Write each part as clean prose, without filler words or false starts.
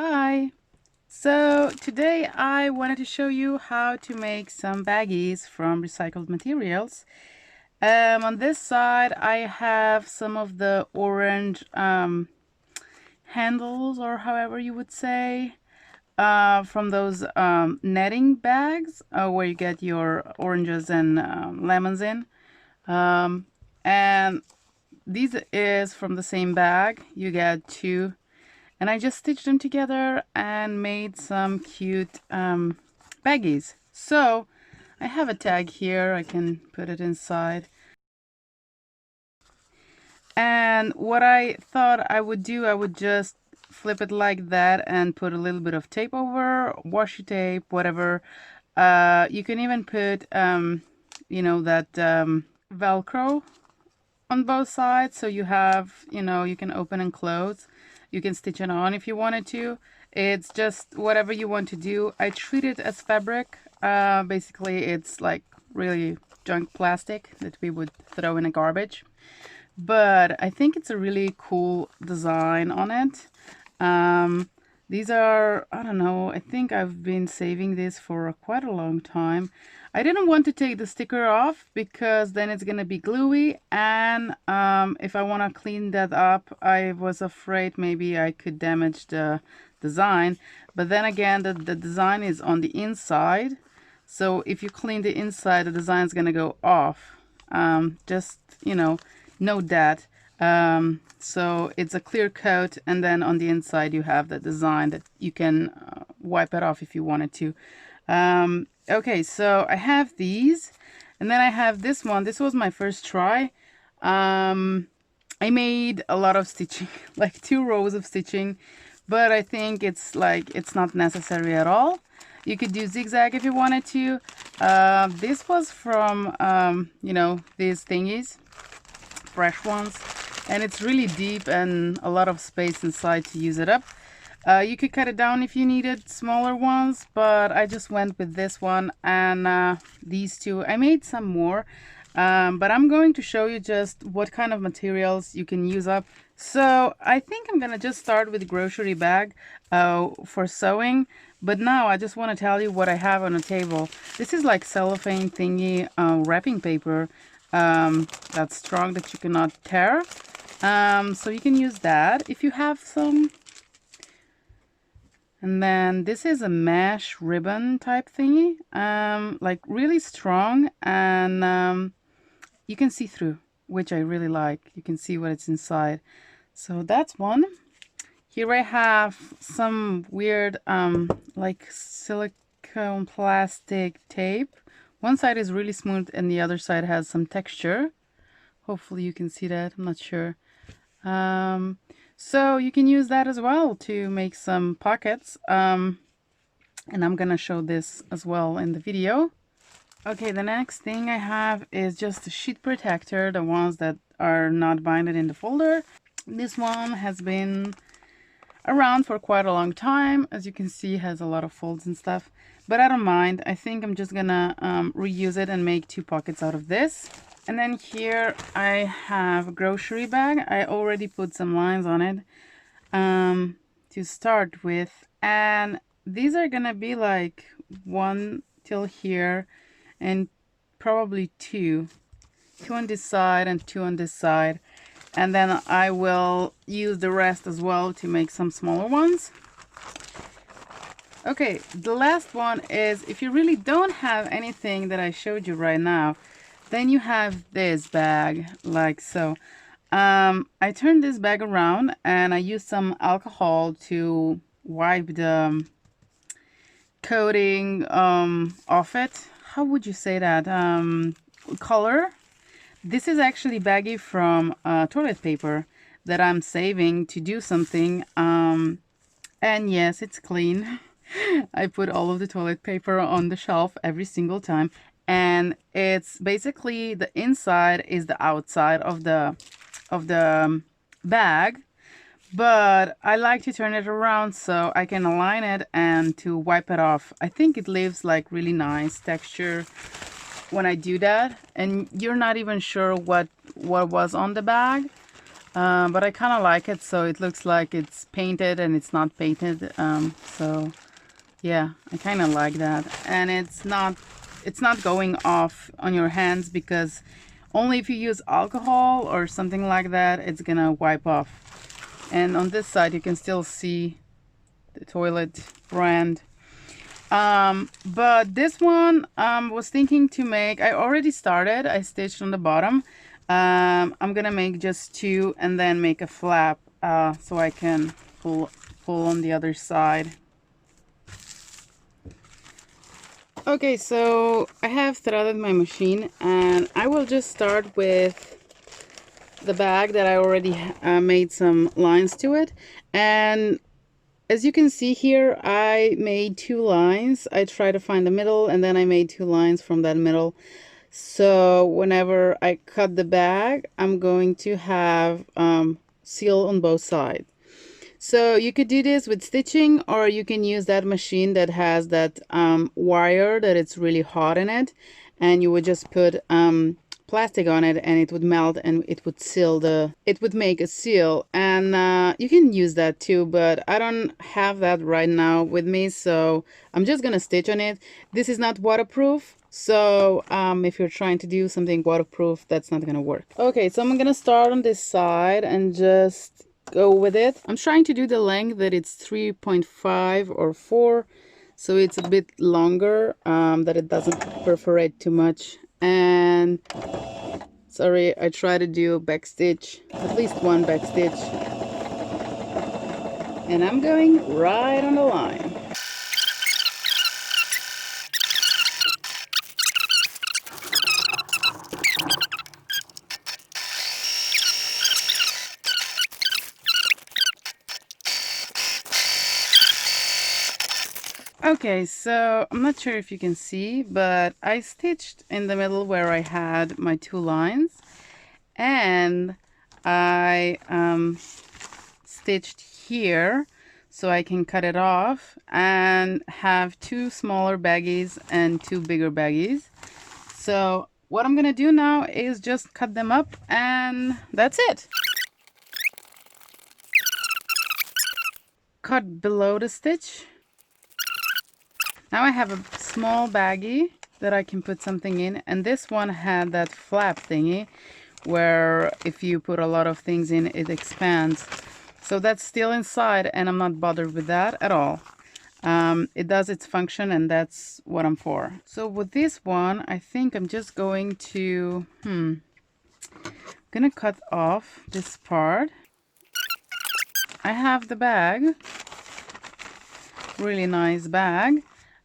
Hi! So today I wanted to show you how to make some baggies from recycled materials. On this side I have some of the orange handles, or however you would say, from those netting bags where you get your oranges and lemons in. And these is from the same bag. You get two. And I just stitched them together and made some cute baggies. So I have a tag here. I can put it inside. And what I thought I would do, I would just flip it like that and put a little bit of tape over, washi tape, whatever. You can even put, that Velcro on both sides, so you have, you can open and close. You can stitch it on if you wanted to. It's just whatever you want to do. I treat it as fabric. Basically it's like really junk plastic that we would throw in a garbage, but I think it's a really cool design on it. These are, I don't know, I think I've been saving this for quite a long time. I didn't want to take the sticker off because then it's gonna be gluey, and if I want to clean that up, I was afraid maybe I could damage the design. But then again, the design is on the inside, so if you clean the inside, the design is gonna go off. Just, note that. So it's a clear coat, and then on the inside you have the design that you can wipe it off if you wanted to. Okay, so I have these, and then I have this one. This was my first try. I made a lot of stitching, like 2 rows of stitching, but I think it's not necessary at all. You could do zigzag if you wanted to. This was from these thingies, fresh ones, and it's really deep and a lot of space inside to use it up. You could cut it down if you needed smaller ones, but I just went with this one and these two. I made some more, but I'm going to show you just what kind of materials you can use up. So I think I'm gonna just start with grocery bag for sewing, but now I just want to tell you what I have on the table. This is like cellophane thingy wrapping paper that's strong, that you cannot tear. So you can use that if you have some. And then this is a mesh ribbon type thingy, like really strong, and you can see through, which I really like. You can see what it's inside. So that's one. Here I have some weird like silicone plastic tape. One side is really smooth and the other side has some texture. Hopefully you can see that. I'm not sure. So you can use that as well to make some pockets. And I'm gonna show this as well in the video. Okay, the next thing I have is just a sheet protector, the ones that are not binded in the folder. This one has been around for quite a long time. As you can see, it has a lot of folds and stuff, but I don't mind. I think I'm just gonna reuse it and make 2 pockets out of this. And then here I have a grocery bag. I already put some lines on it to start with, and these are gonna be like 1 till here and probably 2 on this side and 2 on this side, and then I will use the rest as well to make some smaller ones. Okay, the last one is, if you really don't have anything that I showed you right now, then you have this bag, like so. I turned this bag around and I used some alcohol to wipe the coating off it. How would you say that? Color. This is actually baggy from toilet paper that I'm saving to do something. And yes, it's clean. I put all of the toilet paper on the shelf every single time. And it's basically, the inside is the outside of the bag, but I like to turn it around so I can align it and to wipe it off. I think it leaves like really nice texture when I do that, and you're not even sure what was on the bag. but I kind of like it, so it looks like it's painted and it's not painted. So yeah, I kind of like that, and it's not going off on your hands, because only if you use alcohol or something like that, it's gonna wipe off. And on this side, you can still see the toilet brand. But this one, was thinking to make, I already started, I stitched on the bottom. I'm gonna make just two and then make a flap, so I can pull on the other side. Okay, so I have threaded my machine, and I will just start with the bag that I already made some lines to it. And as you can see here, I made two lines. I tried to find the middle, and then I made two lines from that middle. So whenever I cut the bag, I'm going to have seal on both sides. So you could do this with stitching, or you can use that machine that has that wire that it's really hot in it, and you would just put plastic on it, and it would melt, and it would seal it would make a seal. And you can use that too, but I don't have that right now with me, so I'm just gonna stitch on it. This is not waterproof, so if you're trying to do something waterproof, that's not gonna work. Okay, so I'm gonna start on this side and just go with it. I'm trying to do the length that it's 3.5 or 4, so it's a bit longer, that it doesn't perforate too much. And sorry, I try to do a back stitch, at least one back stitch, and I'm going right on the line. Okay, so I'm not sure if you can see, but I stitched in the middle where I had my two lines, and I stitched here so I can cut it off and have two smaller baggies and two bigger baggies. So what I'm gonna do now is just cut them up, and that's it. Cut below the stitch. Now I have a small baggie that I can put something in, and this one had that flap thingy where if you put a lot of things in, it expands. So that's still inside, and I'm not bothered with that at all. It does its function, and that's what I'm for. So with this one, I think I'm just going to gonna cut off this part. I have the bag, really nice bag.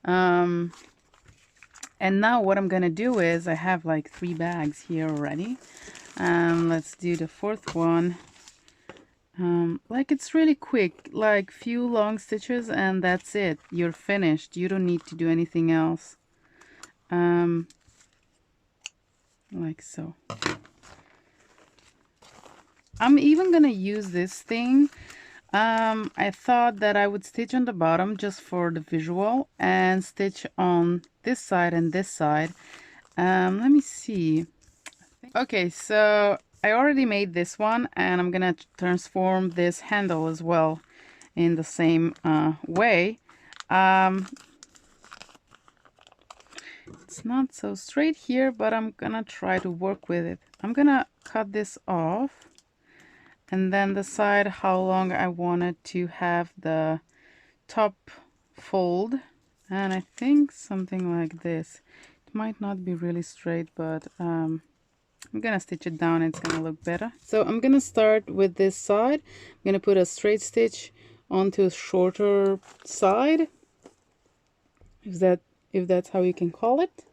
And now what I'm gonna do is, I have like 3 bags here already. Let's do the fourth one. Like, it's really quick, like few long stitches, and that's it. You're finished. You don't need to do anything else. Like so. I'm even gonna use this thing. I thought that I would stitch on the bottom just for the visual, and stitch on this side and this side. Let me see. Okay, so I already made this one, and I'm gonna transform this handle as well in the same way. It's not so straight here, but I'm gonna try to work with it. I'm gonna cut this off, and then decide how long I wanted to have the top fold, and I think something like this. It might not be really straight, but I'm gonna stitch it down. It's gonna look better. So I'm gonna start with this side. I'm gonna put a straight stitch onto a shorter side, if that's how you can call it.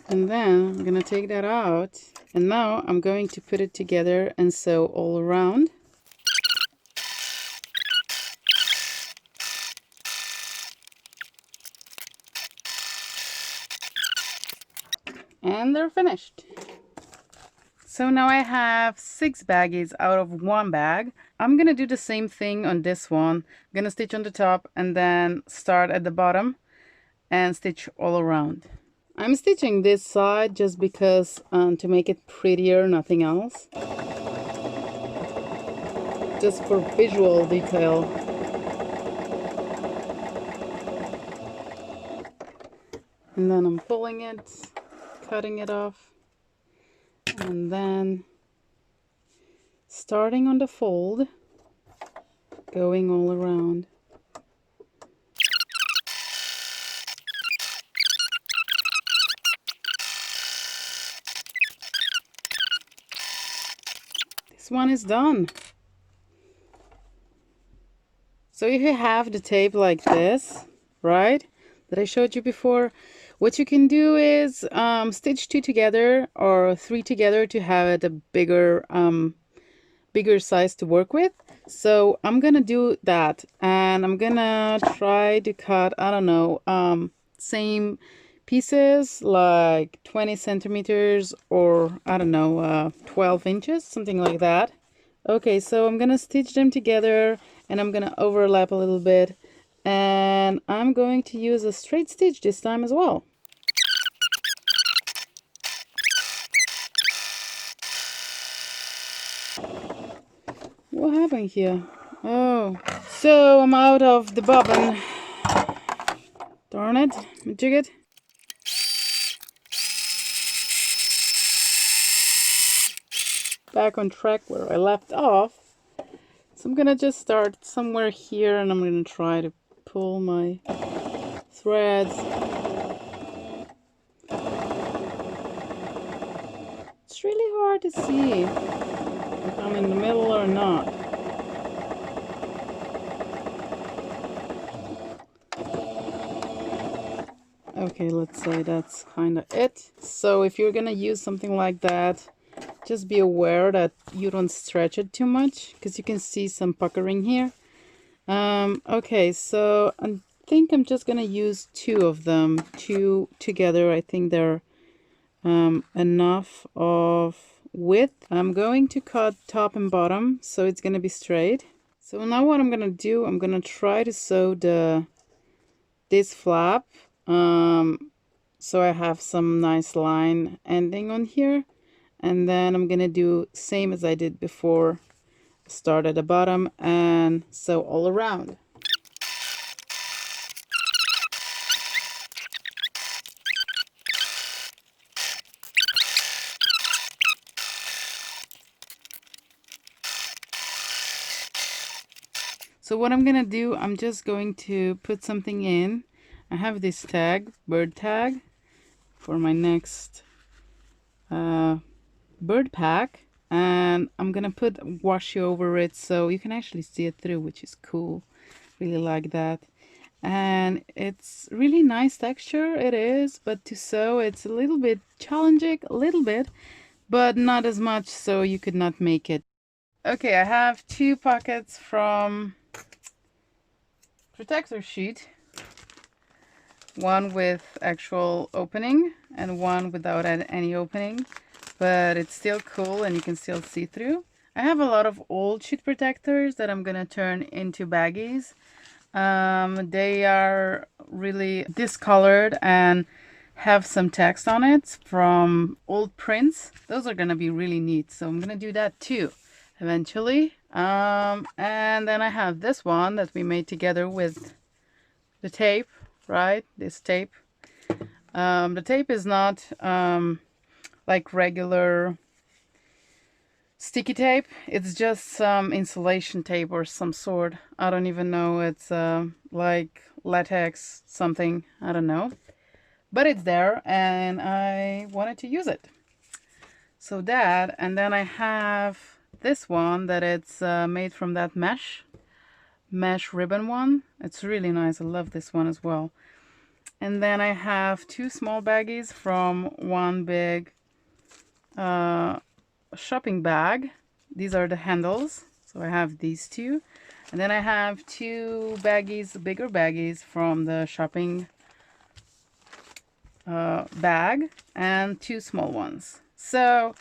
And then I'm gonna take that out, and now I'm going to put it together and sew all around. And they're finished. So now I have 6 baggies out of 1 bag. I'm gonna do the same thing on this one. I'm gonna stitch on the top and then start at the bottom and stitch all around. I'm stitching this side just because to make it prettier, nothing else. Just for visual detail. And then I'm pulling it, cutting it off, and then starting on the fold, going all around. This one is done. So if you have the tape like this, right, that I showed you before, what you can do is stitch 2 together or 3 together to have it a bigger size to work with. So I'm gonna do that, and I'm gonna try to cut, I don't know, same pieces like 20 centimeters or I don't know, 12 inches, something like that. Okay, so I'm gonna stitch them together and I'm gonna overlap a little bit, and I'm going to use a straight stitch this time as well. What happened here? Oh, so I'm out of the bobbin. Darn it, jig it. Back on track where I left off. So I'm gonna just start somewhere here and I'm gonna try to pull my threads. It's really hard to see if I'm in the middle or not. Okay, let's say that's kind of it. So if you're gonna use something like that, just be aware that you don't stretch it too much, because you can see some puckering here. Okay, so I think I'm just gonna use 2 of them, 2 together. I think they're enough of width. I'm going to cut top and bottom so it's gonna be straight. So now what I'm gonna do, I'm gonna try to sew this flap so I have some nice line ending on here, and then I'm gonna do same as I did before, start at the bottom and sew all around. So what I'm gonna do, I'm just going to put something in. I have this tag, bird tag, for my next bird pack, and I'm gonna put washi over it so you can actually see it through, which is cool. Really like that. And it's really nice texture, it is, but to sew it's a little bit challenging, a little bit, but not as much so you could not make it. Okay, I have 2 pockets from protector sheet, one with actual opening and one without any opening, but it's still cool and you can still see through. I have a lot of old sheet protectors that I'm gonna turn into baggies. They are really discolored and have some text on it from old prints. Those are gonna be really neat, so I'm gonna do that too eventually. And then I have this one that we made together with the tape, right? This tape. The tape is not like regular sticky tape. It's just some insulation tape or some sort. I don't even know. It's like latex something. I don't know. But it's there and I wanted to use it. So that, and then I have this one that it's made from that mesh ribbon one. It's really nice. I love this one as well. And then I have 2 small baggies from one big shopping bag. These are the handles. So I have these 2. And then I have 2 baggies, bigger baggies from the shopping bag, and 2 small ones. So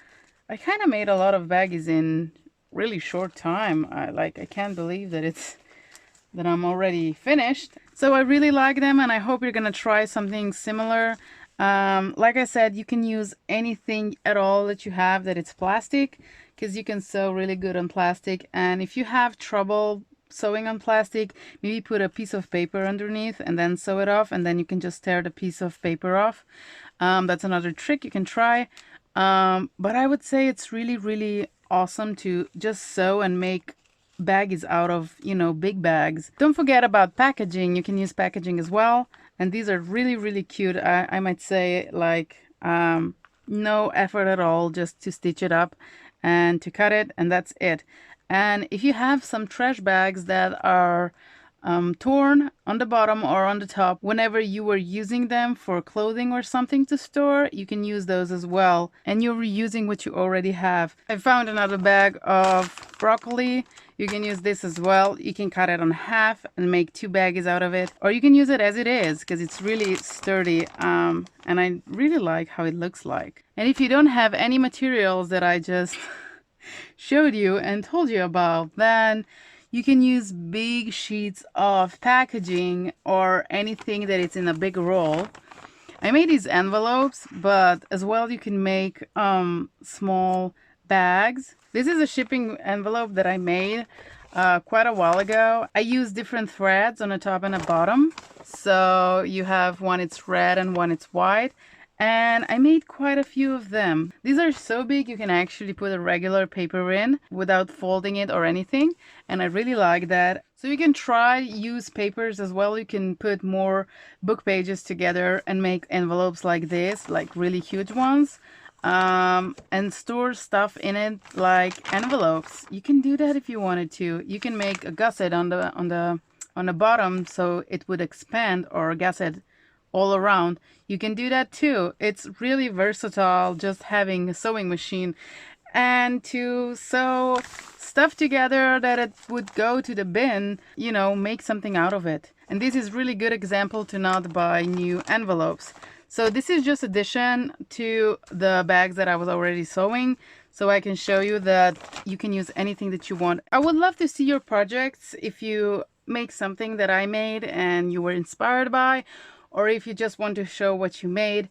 I kind of made a lot of baggies in really short time. I can't believe that I'm already finished. So I really like them, and I hope you're gonna try something similar. Like I said, you can use anything at all that you have that it's plastic, because you can sew really good on plastic. And if you have trouble sewing on plastic, maybe put a piece of paper underneath and then sew it off, and then you can just tear the piece of paper off. That's another trick you can try. But I would say it's really, really awesome to just sew and make baggies out of, you know, big bags. Don't forget about packaging. You can use packaging as well. And these are really, really cute. I might say, like, no effort at all, just to stitch it up and to cut it, and that's it. And if you have some trash bags that are torn on the bottom or on the top, whenever you were using them for clothing or something to store, you can use those as well, and you're reusing what you already have. I found another bag of broccoli. You can use this as well. You can cut it on half and make 2 baggies out of it, or you can use it as it is because it's really sturdy, and I really like how it looks like. And if you don't have any materials that I just showed you and told you about, then you can use big sheets of packaging or anything that is in a big roll. I made these envelopes, but as well you can make small bags. This is a shipping envelope that I made quite a while ago. I use different threads on the top and the bottom. So you have one it's red and one it's white. And I made quite a few of them. These are so big you can actually put a regular paper in without folding it or anything. And I really like that. So you can try use papers as well. You can put more book pages together and make envelopes like this, like really huge ones. And store stuff in it like envelopes. You can do that if you wanted to. You can make a gusset on the bottom so it would expand, or a gusset all around. You can do that too. It's really versatile, just having a sewing machine and to sew stuff together that it would go to the bin, you know, make something out of it. And this is really good example to not buy new envelopes. So this is just addition to the bags that I was already sewing, so I can show you that you can use anything that you want. I would love to see your projects if you make something that I made and you were inspired by, or if you just want to show what you made.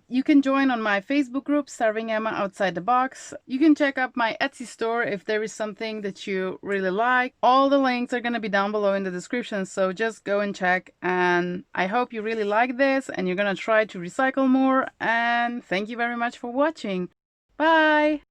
You can join on my Facebook group, Starving Emma Outside the Box. You can check out my Etsy store if there is something that you really like. All the links are going to be down below in the description, so just go and check. And I hope you really like this and you're going to try to recycle more. And thank you very much for watching. Bye!